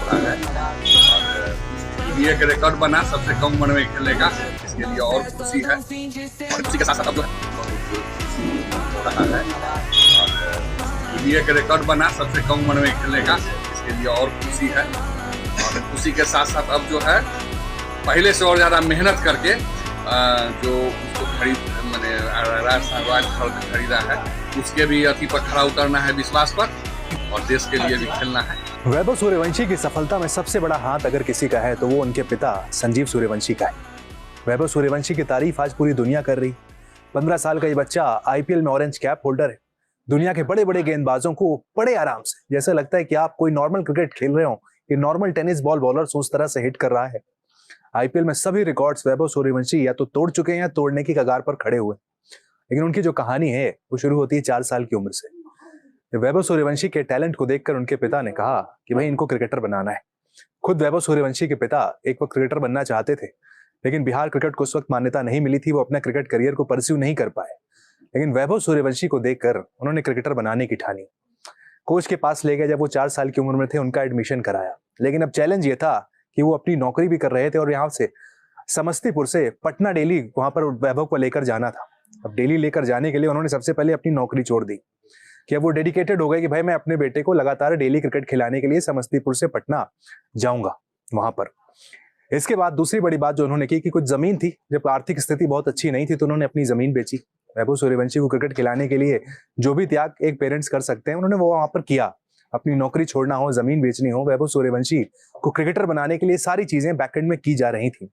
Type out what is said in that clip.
रहा है और ये एक रिकॉर्ड बना सबसे कम उम्र में खेलने का, इसके लिए और खुशी है। और खुशी के साथ साथ अब जो है हो रहा है और ये एक रिकॉर्ड बना सबसे कम उम्र में खेलने का, इसके लिए और खुशी है। और खुशी के साथ साथ अब जो है पहले से और ज़्यादा मेहनत करके जो उसको खरीदा है उसके भी अति पर खड़ा उतरना है, विश्वास पर, और देश के लिए भी खेलना है। वैभव सूर्यवंशी की सफलता में सबसे बड़ा हाथ अगर किसी का है तो वो उनके पिता संजीव सूर्यवंशी का है। वैभव सूर्यवंशी की तारीफ आज पूरी दुनिया कर रही। 15 साल का ये बच्चा आईपीएल में ऑरेंज कैप होल्डर है। दुनिया के बड़े बड़े गेंदबाजों को बड़े आराम से, जैसे लगता है कि आप कोई नॉर्मल क्रिकेट खेल रहे हो, कि नॉर्मल टेनिस बॉल बॉलर उस तरह से हिट कर रहा है। आईपीएल में सभी रिकॉर्ड्स वैभव सूर्यवंशी या तो तोड़ चुके हैं या तोड़ने की कगार पर खड़े हुए। लेकिन उनकी जो कहानी है वो शुरू होती है 4 साल की उम्र से। वैभव सूर्यवंशी के टैलेंट को देखकर उनके पिता ने कहा कि भाई इनको क्रिकेटर बनाना है। खुद वैभव सूर्यवंशी के पिता एक वक्त क्रिकेटर बनना चाहते थे, लेकिन बिहार क्रिकेट को उस वक्त मान्यता नहीं मिली थी, वो अपना क्रिकेट करियर को परस्यू नहीं कर पाए। लेकिन वैभव सूर्यवंशी को देखकर उन्होंने क्रिकेटर बनाने की ठानी। कोच के पास ले गए, जब वो 4 साल की उम्र में थे उनका एडमिशन कराया। लेकिन अब चैलेंज ये था कि वो अपनी नौकरी भी कर रहे थे और यहाँ से समस्तीपुर से पटना डेली वहां पर वैभव को लेकर जाना था। अब डेली लेकर जाने के लिए उन्होंने सबसे पहले अपनी नौकरी छोड़ दी कि अब वो डेडिकेटेड हो गए कि भाई मैं अपने बेटे को लगातार डेली क्रिकेट खिलाने के लिए समस्तीपुर से पटना जाऊंगा वहां पर। इसके बाद दूसरी बड़ी बात जो उन्होंने की कि कुछ जमीन थी, जब आर्थिक स्थिति बहुत अच्छी नहीं थी तो उन्होंने अपनी जमीन बेची। वैभव सूर्यवंशी को क्रिकेट खिलाने के लिए जो भी त्याग एक पेरेंट्स कर सकते हैं उन्होंने वो वहां पर किया। अपनी नौकरी छोड़ना हो, जमीन बेचनी हो, वैभव सूर्यवंशी को क्रिकेटर बनाने के लिए सारी चीजें बैकएंड में की जा रही थी।